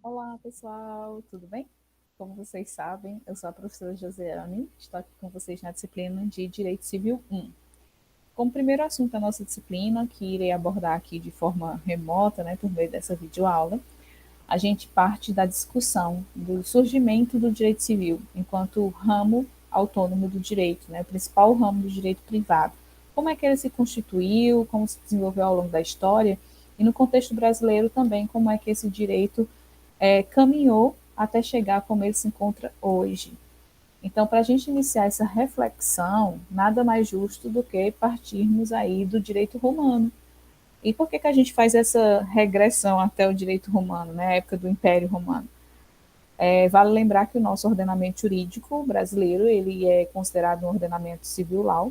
Olá, pessoal, tudo bem? Como vocês sabem, eu sou a professora Josiane, estou aqui com vocês na disciplina de Direito Civil 1. Como primeiro assunto da nossa disciplina, que irei abordar aqui de forma remota, por meio dessa videoaula, a gente parte da discussão do surgimento do direito civil enquanto ramo autônomo do direito, o principal ramo do direito privado. Como é que ele se constituiu, como se desenvolveu ao longo da história e no contexto brasileiro também como é que esse direito caminhou até chegar como ele se encontra hoje. Então, para a gente iniciar essa reflexão, nada mais justo do que partirmos aí do direito romano. E por que a gente faz essa regressão até o direito romano, a época do Império Romano? Vale lembrar que o nosso ordenamento jurídico brasileiro ele é considerado um ordenamento civil law,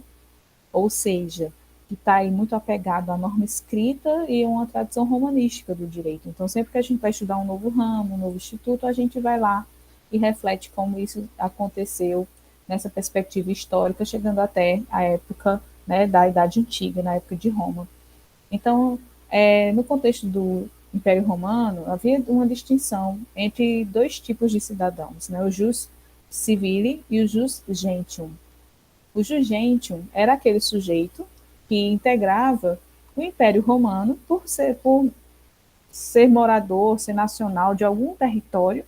ou seja, que está aí muito apegado à norma escrita e uma tradição romanística do direito. Então, sempre que a gente vai estudar um novo ramo, um novo instituto, a gente vai lá e reflete como isso aconteceu nessa perspectiva histórica, chegando até a época da Idade Antiga, na época de Roma. Então, no contexto do Império Romano, havia uma distinção entre dois tipos de cidadãos, o jus civile e o jus gentium. O Jugentium era aquele sujeito que integrava o Império Romano por ser morador, ser nacional de algum território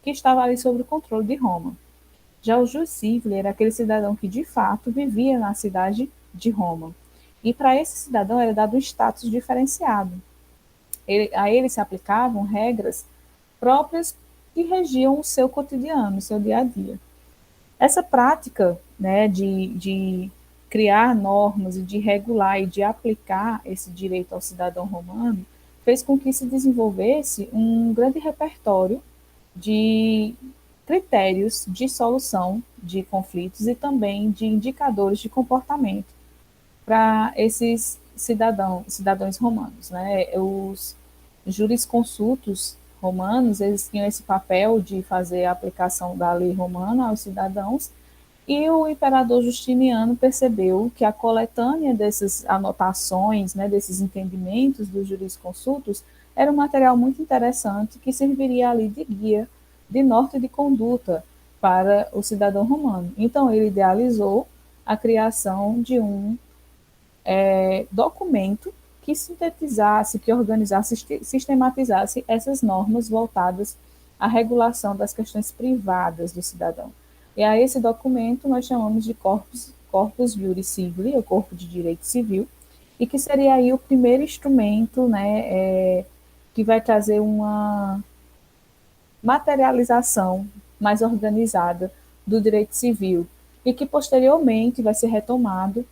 que estava ali sob o controle de Roma. Já o Jus Civile era aquele cidadão que de fato vivia na cidade de Roma. E para esse cidadão era dado um status diferenciado. A ele se aplicavam regras próprias que regiam o seu cotidiano, o seu dia a dia. Essa prática de criar normas e de regular e de aplicar esse direito ao cidadão romano fez com que se desenvolvesse um grande repertório de critérios de solução de conflitos e também de indicadores de comportamento para esses cidadãos romanos. Os jurisconsultos romanos, eles tinham esse papel de fazer a aplicação da lei romana aos cidadãos, e o imperador Justiniano percebeu que a coletânea dessas anotações, desses entendimentos dos jurisconsultos, era um material muito interessante que serviria ali de guia, de norte de conduta para o cidadão romano. Então, ele idealizou a criação de um documento que sintetizasse, que organizasse, sistematizasse essas normas voltadas à regulação das questões privadas do cidadão. E a esse documento nós chamamos de Corpus Juris Civili, o Corpo de Direito Civil, e que seria aí o primeiro instrumento que vai trazer uma materialização mais organizada do direito civil e que posteriormente vai ser retomado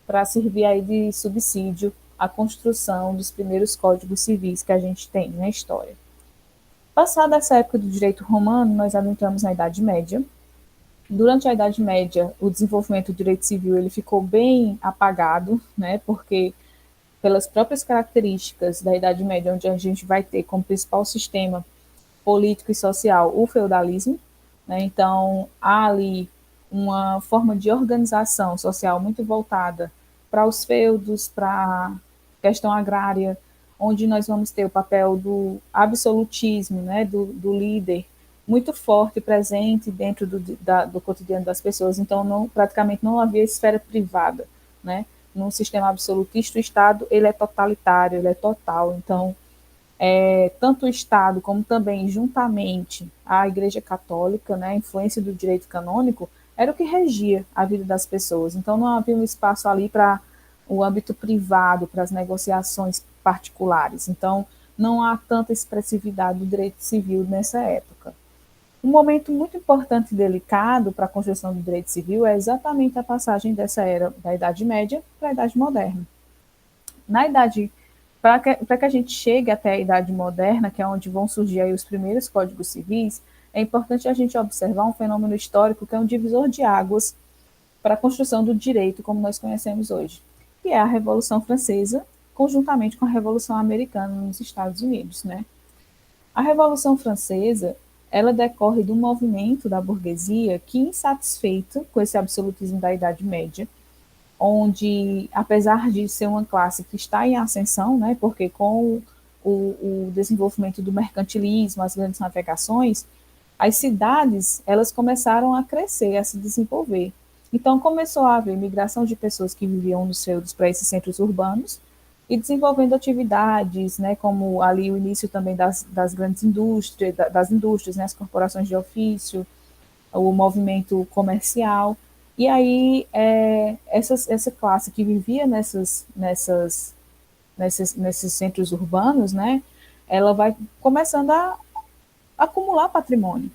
para servir aí de subsídio à construção dos primeiros códigos civis que a gente tem na história. Passada essa época do direito romano, nós adentramos na Idade Média. Durante a Idade Média, o desenvolvimento do direito civil ele ficou bem apagado, porque pelas próprias características da Idade Média, onde a gente vai ter como principal sistema político e social o feudalismo, então há ali uma forma de organização social muito voltada para os feudos, para a questão agrária, onde nós vamos ter o papel do absolutismo, do líder, muito forte, presente dentro do cotidiano das pessoas. Então, praticamente não havia esfera privada. Num sistema absolutista, o Estado ele é totalitário, ele é total. Então, tanto o Estado como também, juntamente, a Igreja Católica, a influência do direito canônico, era o que regia a vida das pessoas. Então, não havia um espaço ali para o âmbito privado, para as negociações particulares. Então, não há tanta expressividade do direito civil nessa época. Um momento muito importante e delicado para a construção do direito civil é exatamente a passagem dessa era da Idade Média para a Idade Moderna. Na Idade Para que a gente chegue até a Idade Moderna, que é onde vão surgir aí os primeiros códigos civis, é importante a gente observar um fenômeno histórico que é um divisor de águas para a construção do direito como nós conhecemos hoje, que é a Revolução Francesa, conjuntamente com a Revolução Americana nos Estados Unidos. A Revolução Francesa ela decorre do movimento da burguesia que, insatisfeita com esse absolutismo da Idade Média, onde, apesar de ser uma classe que está em ascensão, porque com o desenvolvimento do mercantilismo, as grandes navegações, as cidades elas começaram a crescer, a se desenvolver. Então começou a haver migração de pessoas que viviam nos feudos para esses centros urbanos e desenvolvendo atividades, né, como ali o início também das grandes indústrias, das indústrias, né, as corporações de ofício, o movimento comercial. E aí essa classe que vivia nesses centros urbanos, né, ela vai começando a acumular patrimônio.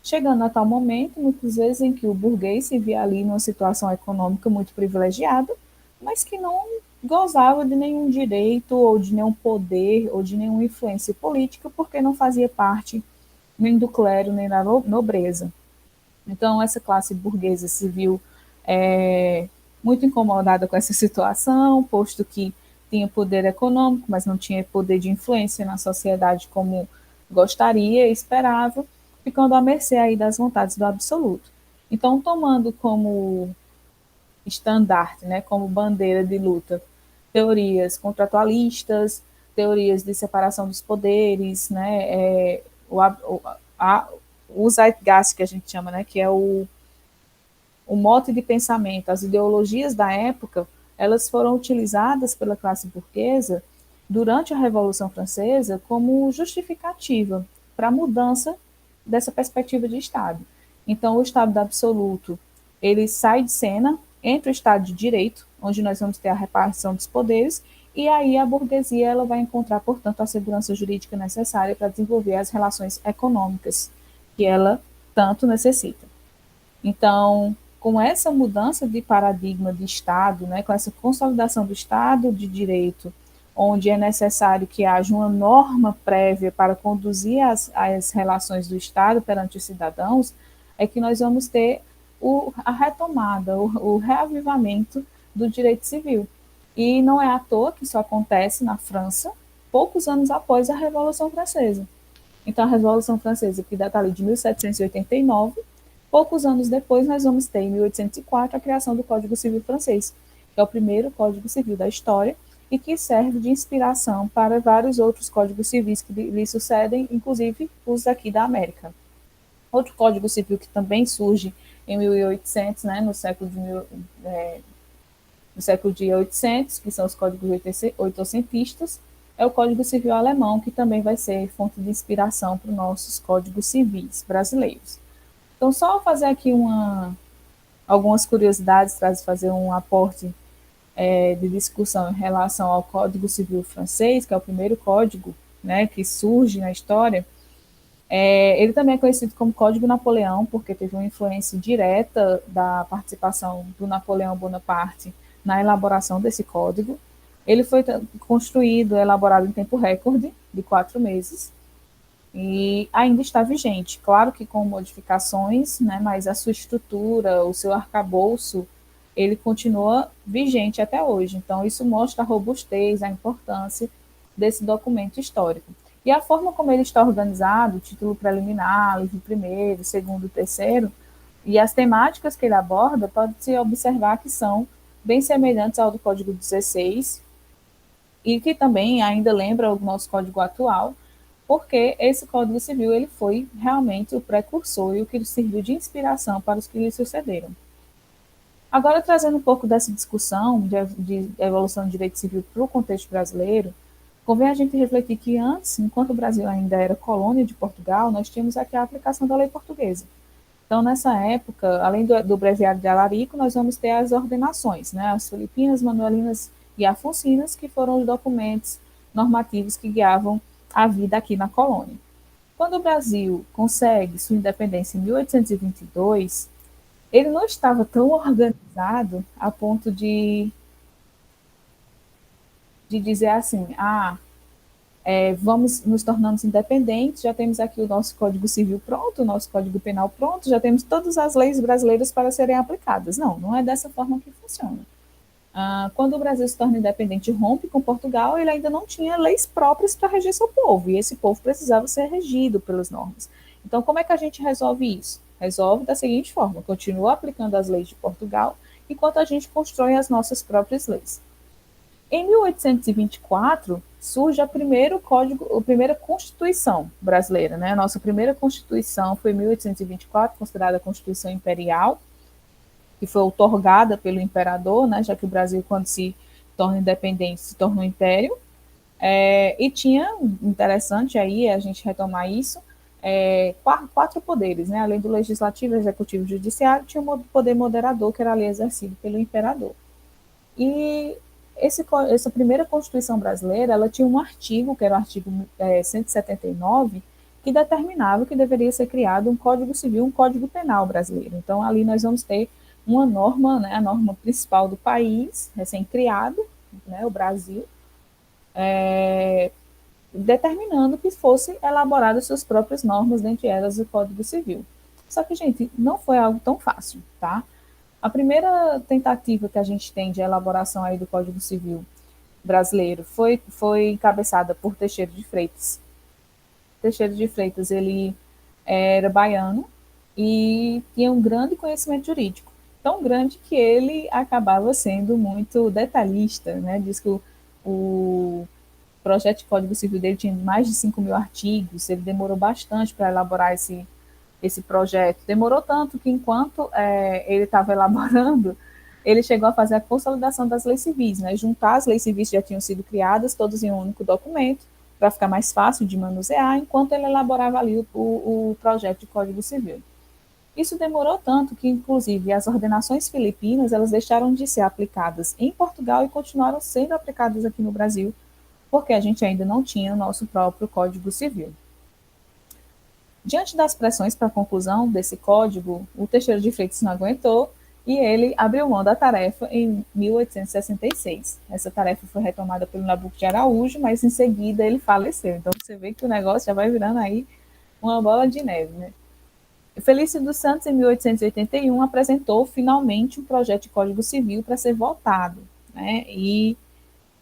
Chegando a tal momento, muitas vezes, em que o burguês se via ali numa situação econômica muito privilegiada, mas que não gozava de nenhum direito, ou de nenhum poder, ou de nenhuma influência política, porque não fazia parte nem do clero, nem da nobreza. Então, essa classe burguesa se viu muito incomodada com essa situação, posto que tinha poder econômico, mas não tinha poder de influência na sociedade como gostaria e esperava, ficando à mercê aí das vontades do absoluto. Então, tomando como estandarte, né, como bandeira de luta, teorias contratualistas, teorias de separação dos poderes, né, o zeitgeist que a gente chama, né, que é o mote de pensamento, as ideologias da época, elas foram utilizadas pela classe burguesa durante a Revolução Francesa como justificativa para a mudança dessa perspectiva de Estado. Então, o Estado absoluto, ele sai de cena, entra o Estado de Direito, onde nós vamos ter a repartição dos poderes, e aí a burguesia ela vai encontrar, portanto, a segurança jurídica necessária para desenvolver as relações econômicas que ela tanto necessita. Então, com essa mudança de paradigma de Estado, né, com essa consolidação do Estado de Direito, onde é necessário que haja uma norma prévia para conduzir as relações do Estado perante os cidadãos, é que nós vamos ter a retomada, o reavivamento do direito civil. E não é à toa que isso acontece na França, poucos anos após a Revolução Francesa. Então, a Revolução Francesa, que data ali de 1789, poucos anos depois, nós vamos ter, em 1804, a criação do Código Civil francês, que é o primeiro Código Civil da história e que serve de inspiração para vários outros códigos civis que lhe sucedem, inclusive os aqui da América. Outro Código Civil que também surge em 1800, né, no século de 800, que são os códigos oitocentistas, é o Código Civil alemão, que também vai ser fonte de inspiração para os nossos códigos civis brasileiros. Então, só fazer aqui algumas curiosidades, fazer um aporte de discussão em relação ao Código Civil francês, que é o primeiro código, né, que surge na história. Ele também é conhecido como Código Napoleão, porque teve uma influência direta da participação do Napoleão Bonaparte na elaboração desse código. Ele foi construído, elaborado em tempo recorde, de 4 meses, e ainda está vigente. Claro que com modificações, né, mas a sua estrutura, o seu arcabouço, ele continua vigente até hoje. Então, isso mostra a robustez, a importância desse documento histórico. E a forma como ele está organizado, título preliminar, livro primeiro, segundo, terceiro, e as temáticas que ele aborda, pode-se observar que são bem semelhantes ao do Código 16, e que também ainda lembra o nosso Código atual, porque esse Código Civil ele foi realmente o precursor e o que serviu de inspiração para os que lhe sucederam. Agora, trazendo um pouco dessa discussão de evolução do direito civil para o contexto brasileiro, convém a gente refletir que antes, enquanto o Brasil ainda era colônia de Portugal, nós tínhamos aqui a aplicação da lei portuguesa. Então, nessa época, além do breviário de Alarico, nós vamos ter as ordenações, né, as filipinas, manuelinas e afoncinas, que foram os documentos normativos que guiavam a vida aqui na colônia. Quando o Brasil consegue sua independência em 1822, ele não estava tão organizado a ponto de dizer assim, vamos nos tornando independentes, já temos aqui o nosso Código Civil pronto, o nosso Código Penal pronto, já temos todas as leis brasileiras para serem aplicadas. Não, não é dessa forma que funciona. Quando o Brasil se torna independente e rompe com Portugal, ele ainda não tinha leis próprias para reger seu povo, e esse povo precisava ser regido pelas normas. Então, como é que a gente resolve isso? Resolve da seguinte forma: continua aplicando as leis de Portugal, enquanto a gente constrói as nossas próprias leis. Em 1824, surge a primeira Constituição brasileira, né? A nossa primeira Constituição foi em 1824, considerada a Constituição Imperial, que foi outorgada pelo imperador, né? Já que o Brasil, quando se torna independente, se torna um império. E tinha, interessante aí a gente retomar isso, quatro poderes, né? Além do legislativo, executivo e judiciário, tinha um poder moderador que era ali exercido pelo imperador. E essa primeira Constituição brasileira, ela tinha um artigo, que era o artigo 179, que determinava que deveria ser criado um Código Civil, um Código Penal brasileiro. Então, ali nós vamos ter uma norma, né, a norma principal do país, recém-criado, né, o Brasil, determinando que fosse elaboradas suas próprias normas, dentre elas o Código Civil. Só que, gente, não foi algo tão fácil, tá? A primeira tentativa que a gente tem de elaboração aí do Código Civil brasileiro foi encabeçada por Teixeira de Freitas. Teixeira de Freitas, ele era baiano e tinha um grande conhecimento jurídico, tão grande que ele acabava sendo muito detalhista, né? Diz que o projeto de Código Civil dele tinha mais de 5.000 artigos, ele demorou bastante para elaborar esse projeto. Demorou tanto que, enquanto ele estava elaborando, ele chegou a fazer a consolidação das leis civis, né? Juntar as leis civis que já tinham sido criadas, todas em um único documento, para ficar mais fácil de manusear, enquanto ele elaborava ali o projeto de Código Civil. Isso demorou tanto que, inclusive, as ordenações filipinas elas deixaram de ser aplicadas em Portugal e continuaram sendo aplicadas aqui no Brasil, porque a gente ainda não tinha o nosso próprio Código Civil. Diante das pressões para a conclusão desse código, o Teixeira de Freitas não aguentou e ele abriu mão da tarefa em 1866. Essa tarefa foi retomada pelo Nabuco de Araújo, mas em seguida ele faleceu. Então você vê que o negócio já vai virando aí uma bola de neve, né? Felício dos Santos, em 1881, apresentou finalmente um projeto de Código Civil para ser votado, né? E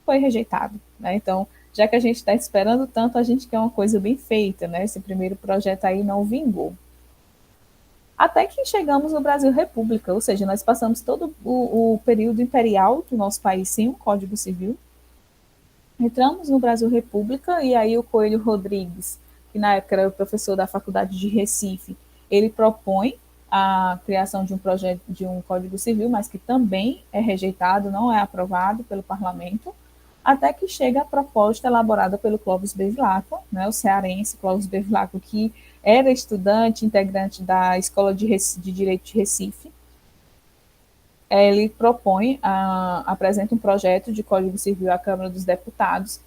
foi rejeitado, né? Então, já que a gente está esperando tanto, a gente quer uma coisa bem feita, né? Esse primeiro projeto aí não vingou. Até que chegamos no Brasil República, ou seja, nós passamos todo o período imperial do nosso país sem um Código Civil. Entramos no Brasil República e aí o Coelho Rodrigues, que na época era o professor da Faculdade de Recife, ele propõe a criação de um projeto de um Código Civil, mas que também é rejeitado, não é aprovado pelo parlamento, até que chega a proposta elaborada pelo Clóvis Bevilacqua, né, o cearense Clóvis Bevilacqua, que era estudante, integrante da Escola de Direito de Recife. Ele propõe, apresenta um projeto de Código Civil à Câmara dos Deputados.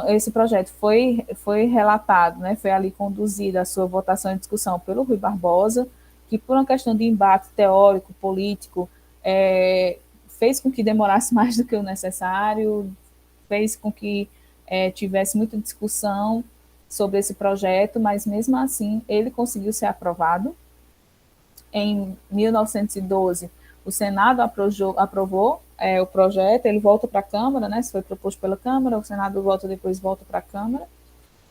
Esse projeto foi relatado, né, foi ali conduzida a sua votação e discussão pelo Rui Barbosa, que por uma questão de embate teórico, político, fez com que demorasse mais do que o necessário, fez com que tivesse muita discussão sobre esse projeto, mas mesmo assim ele conseguiu ser aprovado. Em 1912, o Senado aprovou o projeto, ele volta para a Câmara, né, se foi proposto pela Câmara, o Senado depois volta para a Câmara,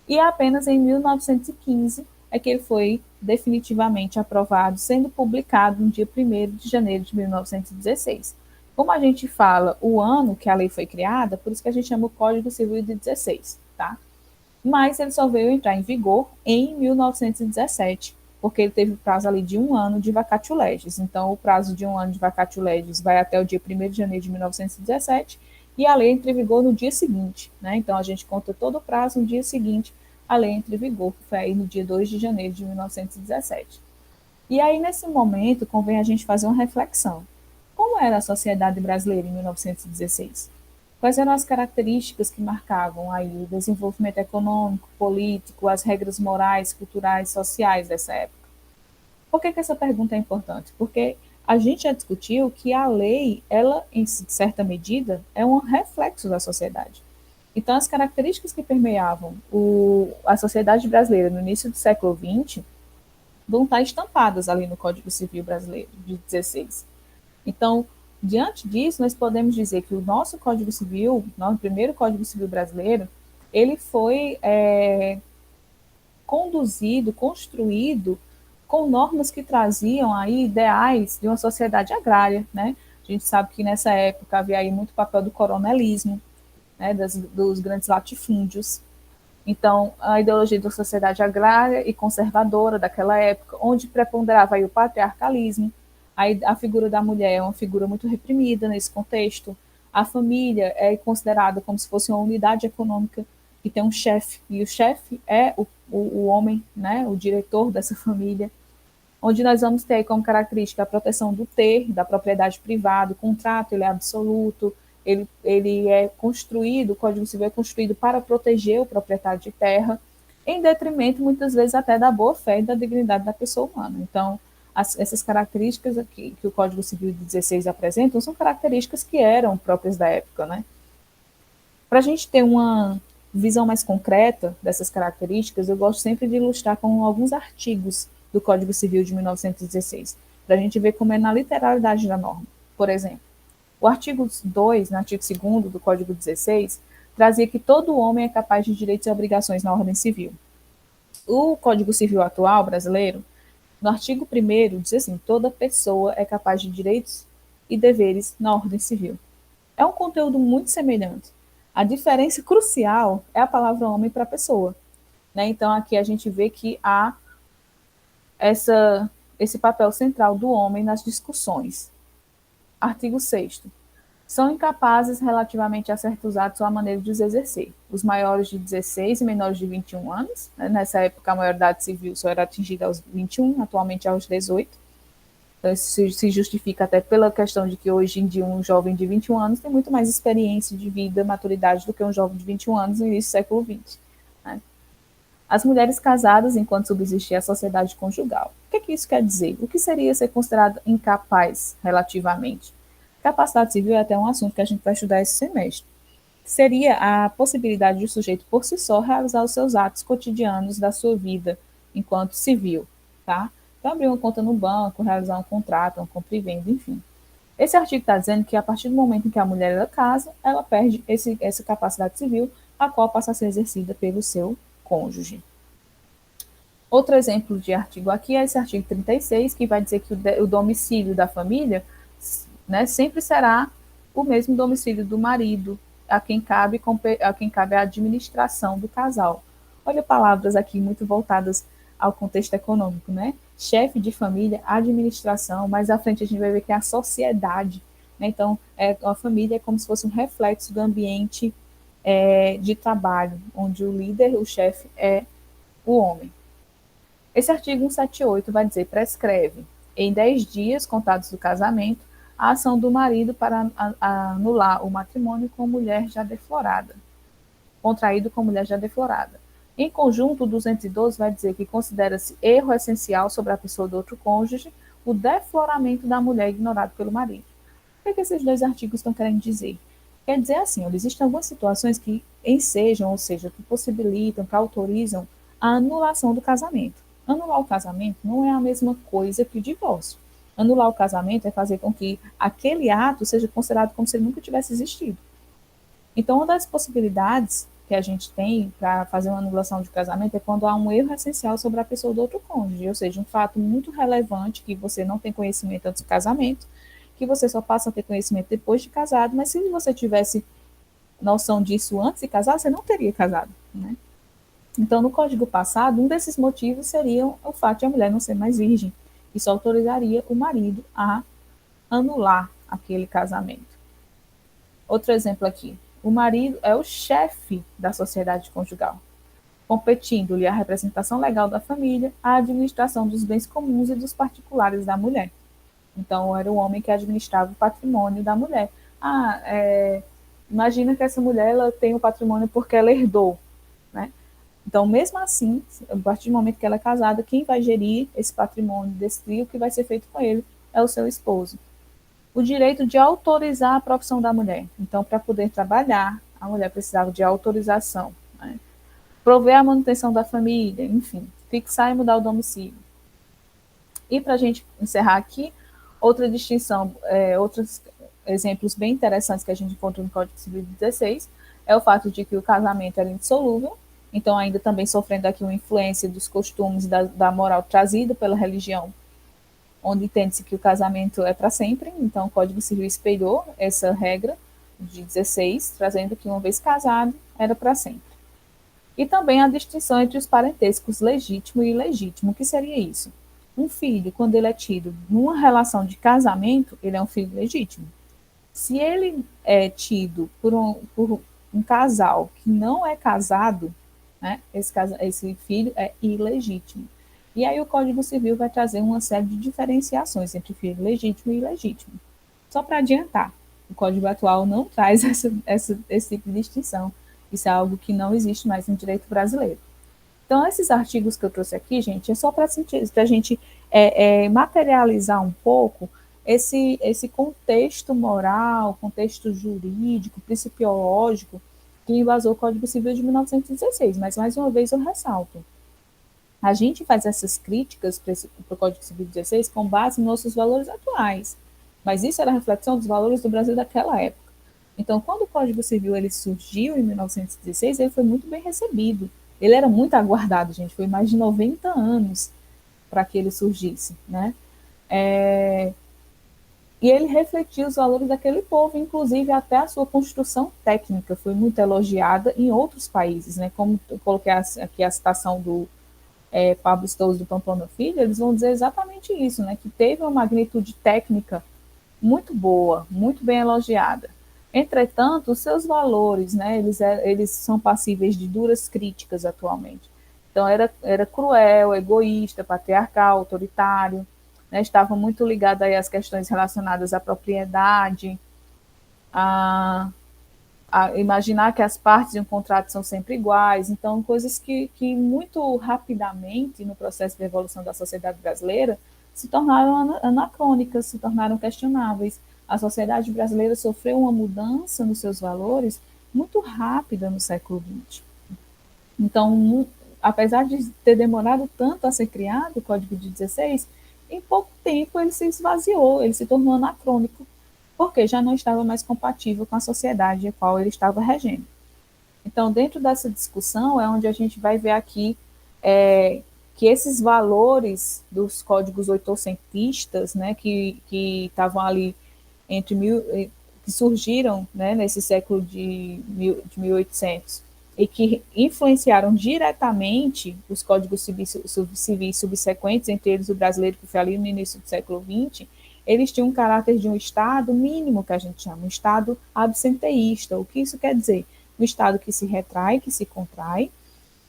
e apenas em 1915 é que ele foi definitivamente aprovado, sendo publicado no dia 1º de janeiro de 1916. Como a gente fala o ano que a lei foi criada, por isso que a gente chama o Código Civil de 16, tá? Mas ele só veio entrar em vigor em 1917, porque ele teve o prazo ali de 1 ano de vacatio legis. Então, o prazo de 1 ano de vacatio legis vai até o dia 1º de janeiro de 1917 e a lei entra em vigor no dia seguinte, né? Então, a gente conta todo o prazo no dia seguinte, a lei entra em vigor, que foi aí no dia 2 de janeiro de 1917. E aí, nesse momento, convém a gente fazer uma reflexão. Como era a sociedade brasileira em 1916? Quais eram as características que marcavam aí o desenvolvimento econômico, político, as regras morais, culturais, sociais dessa época? Por que essa pergunta é importante? Porque a gente já discutiu que a lei, ela, em certa medida, é um reflexo da sociedade. Então, as características que permeavam a sociedade brasileira no início do século XX vão estar estampadas ali no Código Civil brasileiro, de 16. Então, diante disso, nós podemos dizer que o nosso Código Civil, nosso primeiro Código Civil brasileiro, ele foi conduzido, construído com normas que traziam aí ideais de uma sociedade agrária, né? A gente sabe que nessa época havia aí muito papel do coronelismo, né, dos grandes latifúndios. Então, a ideologia da sociedade agrária e conservadora daquela época, onde preponderava aí o patriarcalismo, aí a figura da mulher é uma figura muito reprimida nesse contexto. A família é considerada como se fosse uma unidade econômica que tem um chefe, e o chefe é o homem, né, o diretor dessa família, onde nós vamos ter como característica a proteção do ter, da propriedade privada, o contrato ele é absoluto, ele é construído, o Código Civil é construído para proteger o proprietário de terra, em detrimento, muitas vezes, até da boa-fé e da dignidade da pessoa humana. Então, essas características aqui, que o Código Civil de 16 apresenta são características que eram próprias da época, né? Para a gente ter uma visão mais concreta dessas características, eu gosto sempre de ilustrar com alguns artigos do Código Civil de 1916, para a gente ver como é na literalidade da norma. Por exemplo, o artigo 2, no artigo 2º do Código 16, trazia que todo homem é capaz de direitos e obrigações na ordem civil. O Código Civil atual brasileiro, no artigo 1º, diz assim: toda pessoa é capaz de direitos e deveres na ordem civil. É um conteúdo muito semelhante. A diferença crucial é a palavra homem para pessoa. Né? Então, aqui a gente vê que há esse papel central do homem nas discussões. Artigo 6º. São incapazes relativamente a certos atos ou a maneira de os exercer. Os maiores de 16 e menores de 21 anos, né? Nessa época a maioridade civil só era atingida aos 21, atualmente aos 18. Então, isso se justifica até pela questão de que hoje em dia um jovem de 21 anos tem muito mais experiência de vida, maturidade do que um jovem de 21 anos no início do século XX. Né? As mulheres casadas enquanto subsistia a sociedade conjugal. O que isso quer dizer? O que seria ser considerado incapaz relativamente? Capacidade civil é até um assunto que a gente vai estudar esse semestre. Seria a possibilidade de o sujeito por si só realizar os seus atos cotidianos da sua vida enquanto civil, tá? Então, abrir uma conta no banco, realizar um contrato, uma compra e venda, enfim. Esse artigo está dizendo que a partir do momento em que a mulher ela casa, ela perde essa capacidade civil, a qual passa a ser exercida pelo seu cônjuge. Outro exemplo de artigo aqui é esse artigo 36, que vai dizer que o domicílio da família, né, sempre será o mesmo domicílio do marido, a quem cabe a administração do casal. Olha palavras aqui muito voltadas ao contexto econômico, né? Chefe de família, administração, mais à frente a gente vai ver que é a sociedade. Né? Então, a família é como se fosse um reflexo do ambiente de trabalho, onde o líder, o chefe, é o homem. Esse artigo 178 vai dizer: prescreve, em 10 dias contados do casamento, a ação do marido para anular o matrimônio com mulher já deflorada, contraído com mulher já deflorada. Em conjunto, o 212 vai dizer que considera-se erro essencial sobre a pessoa do outro cônjuge o defloramento da mulher ignorado pelo marido. O que esses dois artigos estão querendo dizer? Quer dizer assim, existem algumas situações que ensejam, ou seja, que possibilitam, que autorizam a anulação do casamento. Anular o casamento não é a mesma coisa que o divórcio. Anular o casamento é fazer com que aquele ato seja considerado como se ele nunca tivesse existido. Então, uma das possibilidades que a gente tem para fazer uma anulação de casamento é quando há um erro essencial sobre a pessoa do outro cônjuge, ou seja, um fato muito relevante que você não tem conhecimento antes do casamento, que você só passa a ter conhecimento depois de casado, mas se você tivesse noção disso antes de casar, você não teria casado, né? Então, no Código passado, um desses motivos seria o fato de a mulher não ser mais virgem. Isso autorizaria o marido a anular aquele casamento. Outro exemplo aqui. O marido é o chefe da sociedade conjugal, competindo-lhe a representação legal da família, a administração dos bens comuns e dos particulares da mulher. Então, era o homem que administrava o patrimônio da mulher. Imagina que essa mulher ela tem o patrimônio porque ela herdou, né? Então, mesmo assim, a partir do momento que ela é casada, quem vai gerir esse patrimônio, decidir o que vai ser feito com ele, é o seu esposo. O direito de autorizar a profissão da mulher. Então, para poder trabalhar, a mulher precisava de autorização. Né? Prover a manutenção da família, enfim, fixar e mudar o domicílio. E para a gente encerrar aqui, outra distinção, outros exemplos bem interessantes que a gente encontra no Código Civil 16 é o fato de que o casamento era indissolúvel, então ainda também sofrendo aqui uma influência dos costumes da moral trazida pela religião, onde entende-se que o casamento é para sempre, então o Código Civil espelhou essa regra, de 16, trazendo que uma vez casado, era para sempre. E também a distinção entre os parentescos legítimo e ilegítimo. O que seria isso? Um filho, quando ele é tido numa relação de casamento, ele é um filho legítimo. Se ele é tido por um casal que não é casado, né, esse filho é ilegítimo. E aí o Código Civil vai trazer uma série de diferenciações entre filho legítimo e ilegítimo. Só para adiantar, o Código atual não traz esse tipo de distinção. Isso é algo que não existe mais no direito brasileiro. Então, esses artigos que eu trouxe aqui, gente, é só para a gente materializar um pouco esse contexto moral, contexto jurídico, principiológico, que embasou o Código Civil de 1916. Mas, mais uma vez, eu ressalto. A gente faz essas críticas para o Código Civil de 16 com base nos nossos valores atuais. Mas isso era a reflexão dos valores do Brasil daquela época. Então, quando o Código Civil ele surgiu em 1916, ele foi muito bem recebido. Ele era muito aguardado, gente. Foi mais de 90 anos para que ele surgisse, né? E ele refletia os valores daquele povo, inclusive até a sua construção técnica foi muito elogiada em outros países, né? Como eu coloquei aqui a citação do Pablo Stouros do Pamplona Filho, eles vão dizer exatamente isso, né? Que teve uma magnitude técnica muito boa, muito bem elogiada. Entretanto, os seus valores, né, eles são passíveis de duras críticas atualmente. Então, era cruel, egoísta, patriarcal, autoritário, né, estava muito ligado aí às questões relacionadas à propriedade, a, a imaginar que as partes de um contrato são sempre iguais. Então, coisas que muito rapidamente, no processo de evolução da sociedade brasileira, se tornaram anacrônicas, se tornaram questionáveis. A sociedade brasileira sofreu uma mudança nos seus valores muito rápida no século XX. Então, apesar de ter demorado tanto a ser criado o Código de 16, em pouco tempo ele se esvaziou, ele se tornou anacrônico, porque já não estava mais compatível com a sociedade a qual ele estava regendo. Então, dentro dessa discussão é onde a gente vai ver aqui que esses valores dos códigos oitocentistas, né, que estavam ali que surgiram, né, nesse século de 1800 e que influenciaram diretamente os códigos civis subsequentes, entre eles o brasileiro, que foi ali no início do século XX, eles tinham um caráter de um Estado mínimo, que a gente chama, um Estado absenteísta. O que isso quer dizer? Um Estado que se retrai, que se contrai,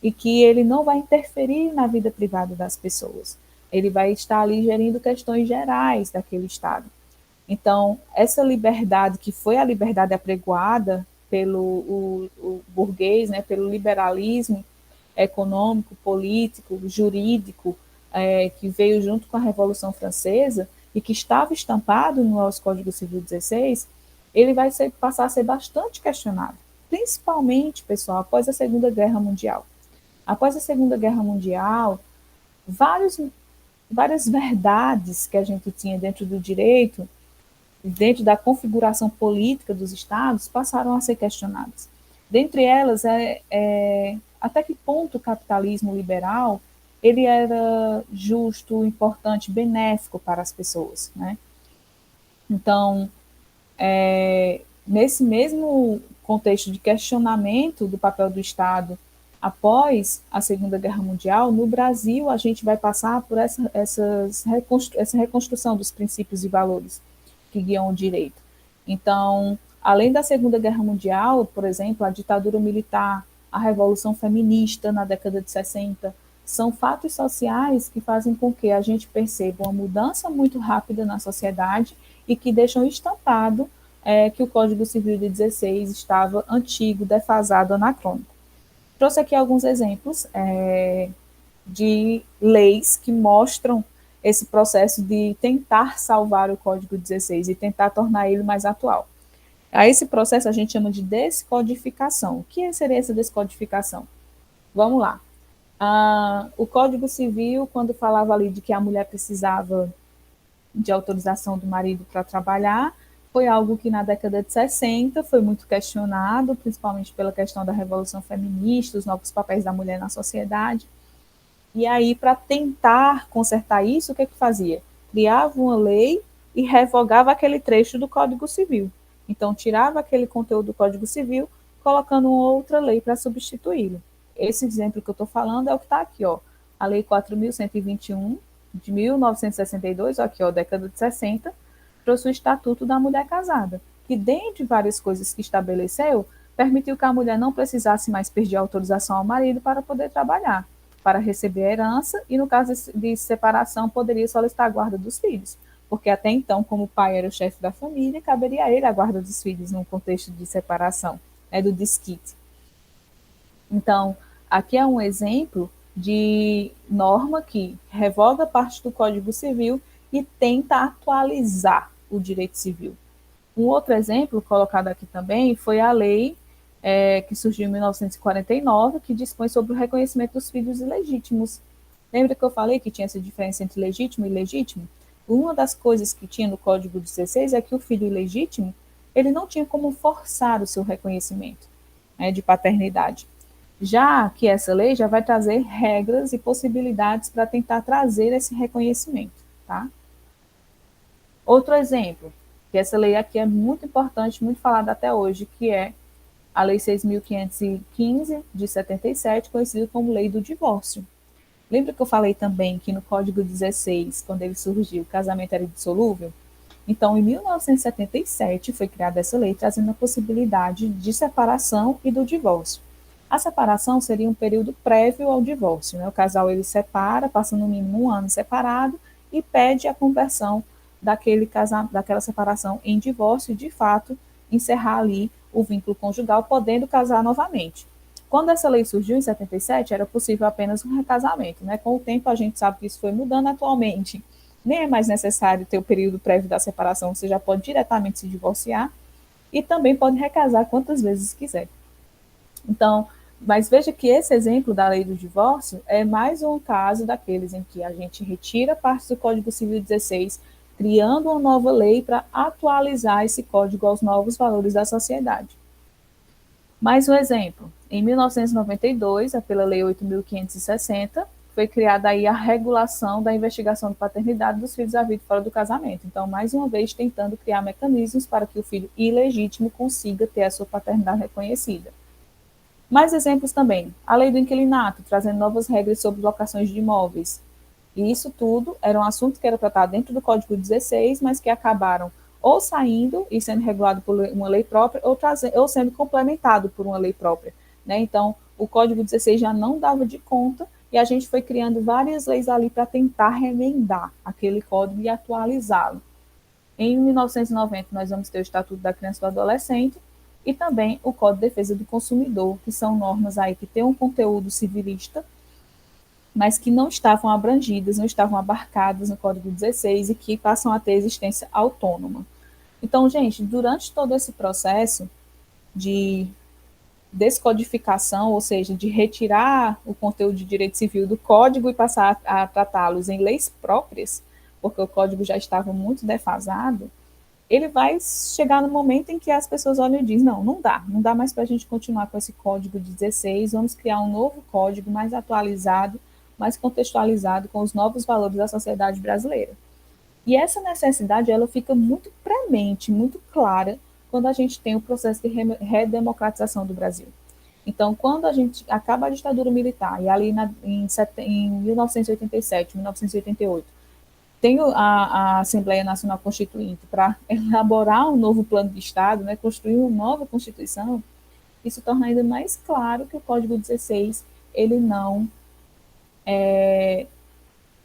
e que ele não vai interferir na vida privada das pessoas. Ele vai estar ali gerindo questões gerais daquele Estado. Então, essa liberdade, que foi a liberdade apregoada pelo o burguês, né, pelo liberalismo econômico, político, jurídico, que veio junto com a Revolução Francesa e que estava estampado no nosso Código Civil 16, ele vai passar a ser bastante questionado, principalmente, pessoal, após a Segunda Guerra Mundial. Após a Segunda Guerra Mundial, várias verdades que a gente tinha dentro do direito, dentro da configuração política dos estados, passaram a ser questionadas. Dentre elas, até que ponto o capitalismo liberal ele era justo, importante, benéfico para as pessoas, né? Então, nesse mesmo contexto de questionamento do papel do Estado após a Segunda Guerra Mundial, no Brasil a gente vai passar por essa reconstrução dos princípios e valores que guiam o direito. Então, além da Segunda Guerra Mundial, por exemplo, a ditadura militar, a Revolução Feminista na década de 60, são fatos sociais que fazem com que a gente perceba uma mudança muito rápida na sociedade e que deixam estampado que o Código Civil de 16 estava antigo, defasado, anacrônico. Trouxe aqui alguns exemplos de leis que mostram esse processo de tentar salvar o Código 16 e tentar tornar ele mais atual. A esse processo a gente chama de descodificação. O que seria essa descodificação? Vamos lá. O Código Civil, quando falava ali de que a mulher precisava de autorização do marido para trabalhar, foi algo que na década de 60 foi muito questionado, principalmente pela questão da Revolução Feminista, os novos papéis da mulher na sociedade. E aí, para tentar consertar isso, o que fazia? Criava uma lei e revogava aquele trecho do Código Civil. Então, tirava aquele conteúdo do Código Civil, colocando outra lei para substituí-lo. Esse exemplo que eu estou falando é o que está aqui, ó. A Lei 4.121, de 1962, aqui, ó, década de 60, trouxe o Estatuto da Mulher Casada, que, dentre várias coisas que estabeleceu, permitiu que a mulher não precisasse mais pedir autorização ao marido para poder trabalhar, para receber a herança e, no caso de separação, poderia solicitar a guarda dos filhos, porque até então, como o pai era o chefe da família, caberia a ele a guarda dos filhos num contexto de separação, né, do desquite. Então, aqui é um exemplo de norma que revoga parte do Código Civil e tenta atualizar o direito civil. Um outro exemplo colocado aqui também foi a lei que surgiu em 1949, que dispõe sobre o reconhecimento dos filhos ilegítimos. Lembra que eu falei que tinha essa diferença entre legítimo e ilegítimo? Uma das coisas que tinha no Código 16 é que o filho ilegítimo ele não tinha como forçar o seu reconhecimento, né, de paternidade. Já que essa lei já vai trazer regras e possibilidades para tentar trazer esse reconhecimento, tá? Outro exemplo, que essa lei aqui é muito importante, muito falada até hoje, que é a Lei 6.515 de 77, conhecida como Lei do Divórcio. Lembra que eu falei também que no Código 16, quando ele surgiu, o casamento era indissolúvel? Então, em 1977, foi criada essa lei, trazendo a possibilidade de separação e do divórcio. A separação seria um período prévio ao divórcio, né? O casal ele separa, passa no mínimo um ano separado e pede a conversão daquela separação em divórcio e, de fato, encerrar ali o vínculo conjugal, podendo casar novamente. Quando essa lei surgiu em 77, era possível apenas um recasamento, né? Com o tempo, a gente sabe que isso foi mudando atualmente. Nem é mais necessário ter o período prévio da separação, você já pode diretamente se divorciar e também pode recasar quantas vezes quiser. Então, mas veja que esse exemplo da lei do divórcio é mais um caso daqueles em que a gente retira partes do Código Civil 16, criando uma nova lei para atualizar esse código aos novos valores da sociedade. Mais um exemplo. Em 1992, pela Lei 8.560, foi criada aí a regulação da investigação de paternidade dos filhos havidos fora do casamento. Então, mais uma vez, tentando criar mecanismos para que o filho ilegítimo consiga ter a sua paternidade reconhecida. Mais exemplos também. A lei do inquilinato, trazendo novas regras sobre locações de imóveis. E isso tudo era um assunto que era tratado dentro do Código 16, mas que acabaram ou saindo e sendo regulado por uma lei própria, ou sendo complementado por uma lei própria, né? Então, o Código 16 já não dava de conta e a gente foi criando várias leis ali para tentar remendar aquele código e atualizá-lo. Em 1990, nós vamos ter o Estatuto da Criança e do Adolescente e também o Código de Defesa do Consumidor, que são normas aí que têm um conteúdo civilista, mas que não estavam abrangidas, não estavam abarcadas no Código 16 e que passam a ter existência autônoma. Então, gente, durante todo esse processo de descodificação, ou seja, de retirar o conteúdo de direito civil do código e passar a tratá-los em leis próprias, porque o código já estava muito defasado, ele vai chegar no momento em que as pessoas olham e dizem, não dá mais para a gente continuar com esse código 16, vamos criar um novo código mais atualizado, mais contextualizado com os novos valores da sociedade brasileira. E essa necessidade, ela fica muito premente, muito clara, quando a gente tem o processo de redemocratização do Brasil. Então, quando a gente acaba a ditadura militar, e ali em 1987, 1988, tem a Assembleia Nacional Constituinte para elaborar um novo plano de Estado, né, construir uma nova Constituição, isso torna ainda mais claro que o Código 16 ele não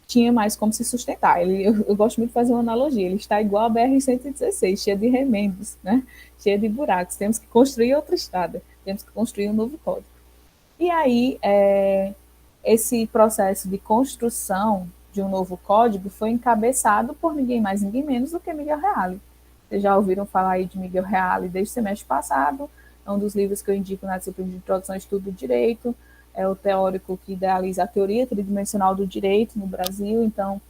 tinha mais como se sustentar. Eu gosto muito de fazer uma analogia, ele está igual a BR-116, cheio de remendos, né? Cheio de buracos. Temos que construir outra estrada, temos que construir um novo código. E aí, esse processo de construção de um novo código foi encabeçado por ninguém mais, ninguém menos do que Miguel Reale. Vocês já ouviram falar aí de Miguel Reale desde o semestre passado, é um dos livros que eu indico na disciplina de Introdução ao Estudo do Direito, é o teórico que idealiza a teoria tridimensional do direito no Brasil, então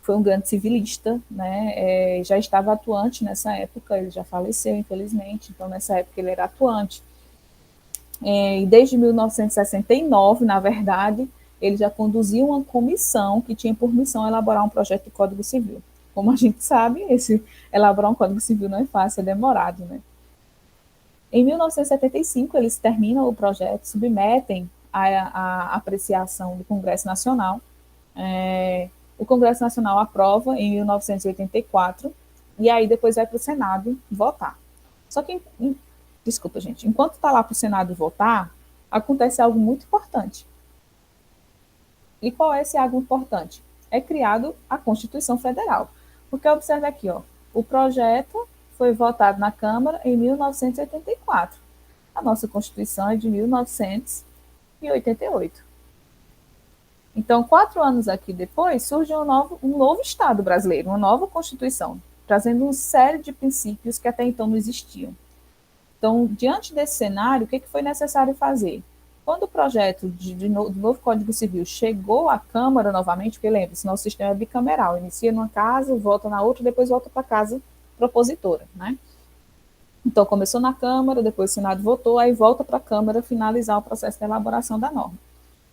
foi um grande civilista, né? Já estava atuante nessa época, ele já faleceu, infelizmente, então nessa época ele era atuante. E desde 1969, na verdade, ele já conduziu uma comissão que tinha por missão elaborar um projeto de Código Civil. como a gente sabe, elaborar um Código Civil não é fácil, é demorado, né? Em 1975, eles terminam o projeto, submetem a apreciação do Congresso Nacional. O Congresso Nacional aprova em 1984, e aí depois vai para o Senado votar. Só que, desculpa, gente, enquanto está lá para o Senado votar, acontece algo muito importante. E qual é esse algo importante? É criado a Constituição Federal. Porque observe aqui, ó, o projeto foi votado na Câmara em 1984. A nossa Constituição é de 1988. Então, 4 anos aqui depois, surge um novo Estado brasileiro, uma nova Constituição, trazendo uma série de princípios que até então não existiam. Então, diante desse cenário, o que foi necessário fazer? Quando o projeto do novo Código Civil chegou à Câmara novamente, porque lembre-se, nosso sistema é bicameral, inicia numa casa, volta na outra, depois volta para a casa propositora, né? Então, começou na Câmara, depois o Senado votou, aí volta para a Câmara finalizar o processo de elaboração da norma.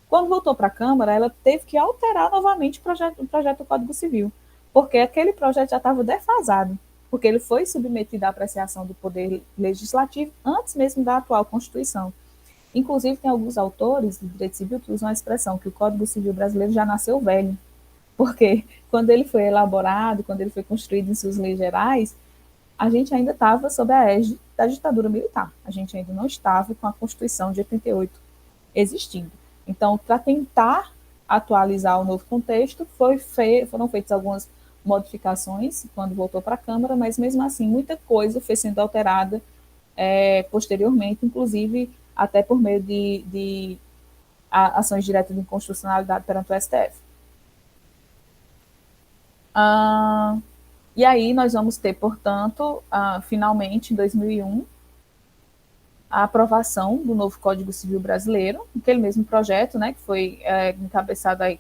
Quando voltou para a Câmara, ela teve que alterar novamente o projeto do Código Civil, porque aquele projeto já estava defasado, porque ele foi submetido à apreciação do Poder Legislativo antes mesmo da atual Constituição. Inclusive, tem alguns autores do direito civil que usam a expressão que o Código Civil brasileiro já nasceu velho, porque quando ele foi elaborado, quando ele foi construído em suas leis gerais, a gente ainda estava sob a égide da ditadura militar. A gente ainda não estava com a Constituição de 88 existindo. Então, para tentar atualizar o novo contexto, foram feitas algumas modificações quando voltou para a Câmara, mas mesmo assim, muita coisa foi sendo alterada posteriormente, inclusive até por meio de ações diretas de inconstitucionalidade perante o STF. E aí nós vamos ter, portanto, finalmente, em 2001, a aprovação do novo Código Civil brasileiro, aquele mesmo projeto, né, que foi encabeçado aí,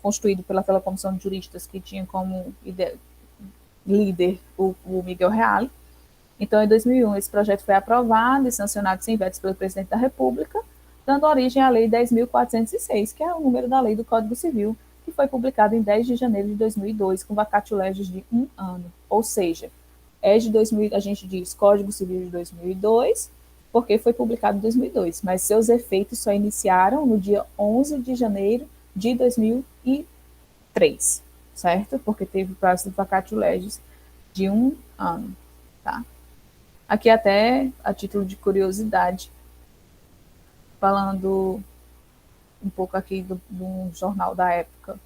construído pela Comissão de Juristas, que tinha como líder o Miguel Reale. Então, em 2001, esse projeto foi aprovado e sancionado sem vetos pelo presidente da República, dando origem à Lei 10.406, que é o número da Lei do Código Civil, que foi publicado em 10 de janeiro de 2002, com vacatio legis de 1 ano. Ou seja, é de 2000, a gente diz Código Civil de 2002, porque foi publicado em 2002, mas seus efeitos só iniciaram no dia 11 de janeiro de 2003, certo? Porque teve o prazo do vacatio legis de 1 ano, tá? Aqui até, a título de curiosidade, falando um pouco aqui de um jornal da época.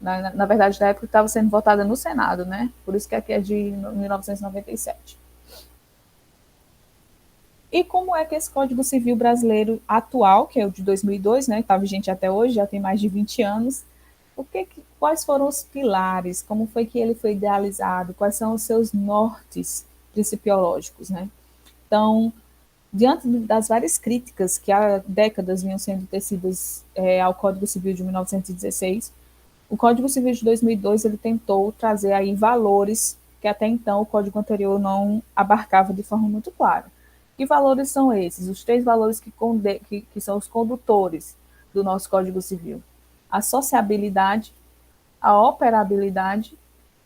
Na verdade, da época que estava sendo votada no Senado, né? Por isso que aqui é de 1997. E como é que esse Código Civil brasileiro atual, que é o de 2002, né, está vigente até hoje, já tem mais de 20 anos, quais foram os pilares, como foi que ele foi idealizado, quais são os seus nortes principiológicos, né? Então, diante das várias críticas que há décadas vinham sendo tecidas ao Código Civil de 1916, o Código Civil de 2002 ele tentou trazer aí valores que até então o Código anterior não abarcava de forma muito clara. Que valores são esses? Os 3 valores que são os condutores do nosso Código Civil: a sociabilidade, a operabilidade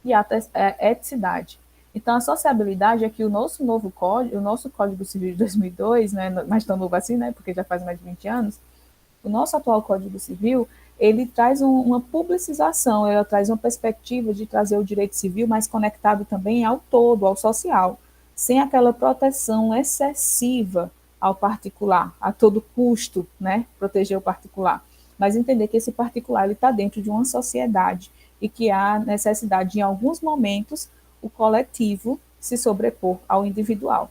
e a eticidade. Então, a sociabilidade é que o nosso novo código, o nosso Código Civil de 2002, né, mais tão novo assim, né, porque já faz mais de 20 anos, o nosso atual Código Civil, ele traz uma publicização, ele traz uma perspectiva de trazer o direito civil mais conectado também ao todo, ao social, sem aquela proteção excessiva ao particular, a todo custo, né, proteger o particular, mas entender que esse particular ele está dentro de uma sociedade e que há necessidade, em alguns momentos, o coletivo se sobrepor ao individual.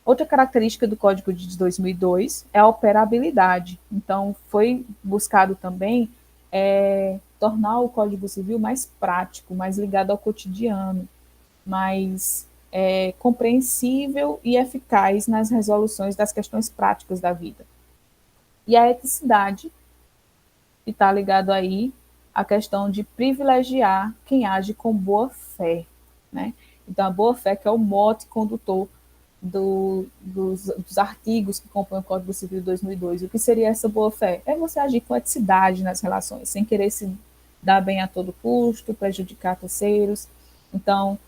Outra característica do Código de 2002 é a operabilidade. Então, foi buscado também tornar o Código Civil mais prático, mais ligado ao cotidiano, mais compreensível e eficaz nas resoluções das questões práticas da vida. E a eticidade, que está ligado aí à questão de privilegiar quem age com boa fé, né? Então, a boa fé que é o mote condutor dos artigos que compõem o Código Civil de 2002. O que seria essa boa fé? É você agir com eticidade nas relações, sem querer se dar bem a todo custo, prejudicar terceiros. Então,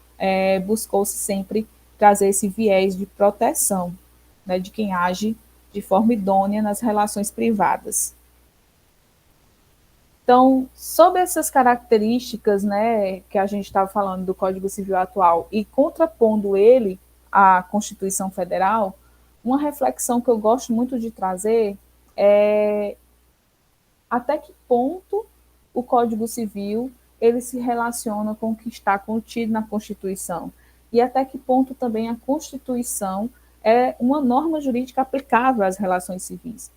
buscou-se sempre trazer esse viés de proteção, né, de quem age de forma idônea nas relações privadas. Então, sobre essas características, né, que a gente estava falando do Código Civil atual e contrapondo ele à Constituição Federal, uma reflexão que eu gosto muito de trazer é até que ponto o Código Civil ele se relaciona com o que está contido na Constituição e até que ponto também a Constituição é uma norma jurídica aplicável às relações civis.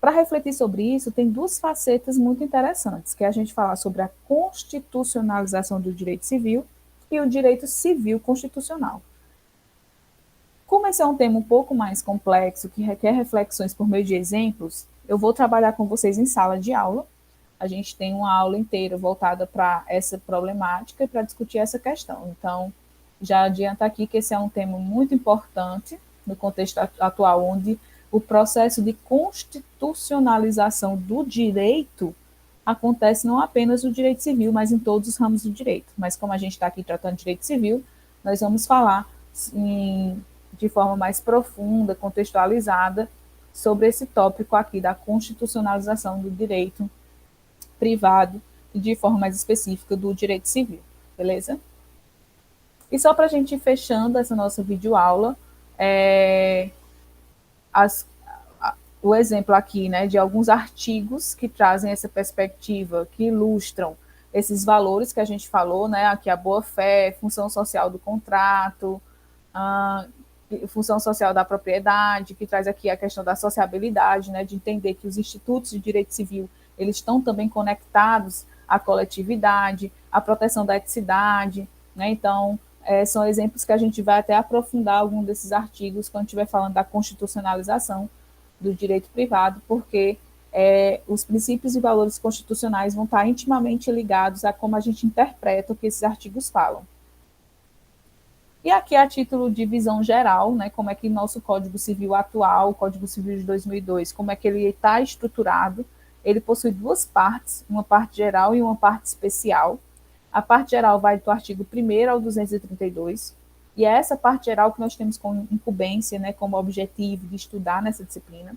Para refletir sobre isso, tem duas facetas muito interessantes, que é a gente falar sobre a constitucionalização do direito civil e o direito civil constitucional. Como esse é um tema um pouco mais complexo, que requer reflexões por meio de exemplos, eu vou trabalhar com vocês em sala de aula. A gente tem uma aula inteira voltada para essa problemática e para discutir essa questão. Então, já adianta aqui que esse é um tema muito importante no contexto atual, onde o processo de constitucionalização do direito acontece não apenas no direito civil, mas em todos os ramos do direito. Mas como a gente está aqui tratando de direito civil, nós vamos falar de forma mais profunda, contextualizada, sobre esse tópico aqui da constitucionalização do direito privado e de forma mais específica do direito civil, beleza? E só para a gente ir fechando essa nossa videoaula, o exemplo aqui, né, de alguns artigos que trazem essa perspectiva, que ilustram esses valores que a gente falou, né, aqui a boa-fé, função social do contrato, função social da propriedade, que traz aqui a questão da sociabilidade, né, de entender que os institutos de direito civil, eles estão também conectados à coletividade, à proteção da eticidade, né, então, são exemplos que a gente vai até aprofundar algum desses artigos quando estiver falando da constitucionalização do direito privado, porque os princípios e valores constitucionais vão estar intimamente ligados a como a gente interpreta o que esses artigos falam. E aqui, a título de visão geral, né, como é que nosso Código Civil atual, o Código Civil de 2002, como é que ele está estruturado, ele possui duas partes, uma parte geral e uma parte especial. A parte geral vai do artigo 1º ao 232, e é essa parte geral que nós temos como incumbência, né, como objetivo de estudar nessa disciplina.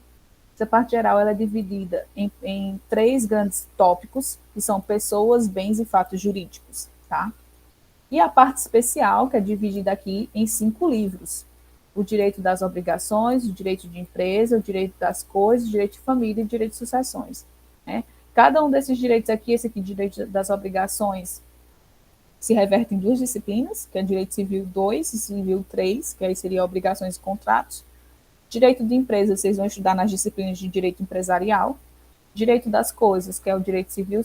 Essa parte geral ela é dividida em 3 grandes tópicos, que são pessoas, bens e fatos jurídicos, tá? E a parte especial, que é dividida aqui em 5 livros. O direito das obrigações, o direito de empresa, o direito das coisas, o direito de família e o direito de sucessões, né? Cada um desses direitos aqui, esse aqui, direito das obrigações, se reverte em 2 disciplinas, que é Direito Civil 2 e Civil 3, que aí seria obrigações e contratos. Direito de empresa, vocês vão estudar nas disciplinas de Direito Empresarial. Direito das coisas, que é o Direito Civil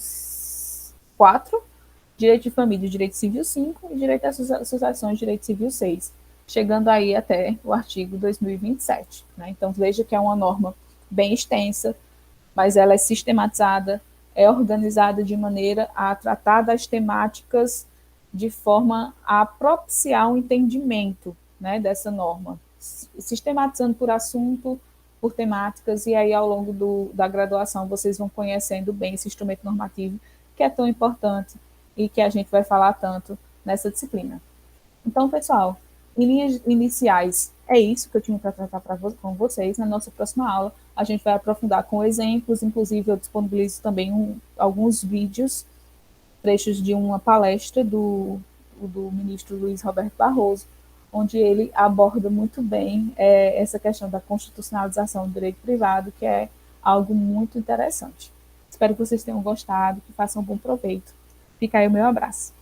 4. Direito de família, Direito Civil 5. E Direito às sucessões, Direito Civil 6. Chegando aí até o artigo 2027. Né? Então, veja que é uma norma bem extensa, mas ela é sistematizada, é organizada de maneira a tratar das temáticas de forma a propiciar um entendimento, né, dessa norma, sistematizando por assunto, por temáticas, e aí ao longo da graduação vocês vão conhecendo bem esse instrumento normativo que é tão importante e que a gente vai falar tanto nessa disciplina. Então, pessoal, em linhas iniciais, é isso que eu tinha para tratar com vocês. Na nossa próxima aula, a gente vai aprofundar com exemplos, inclusive eu disponibilizo também alguns vídeos, trechos de uma palestra do ministro Luiz Roberto Barroso, onde ele aborda muito bem essa questão da constitucionalização do direito privado, que é algo muito interessante. Espero que vocês tenham gostado, que façam um bom proveito. Fica aí o meu abraço.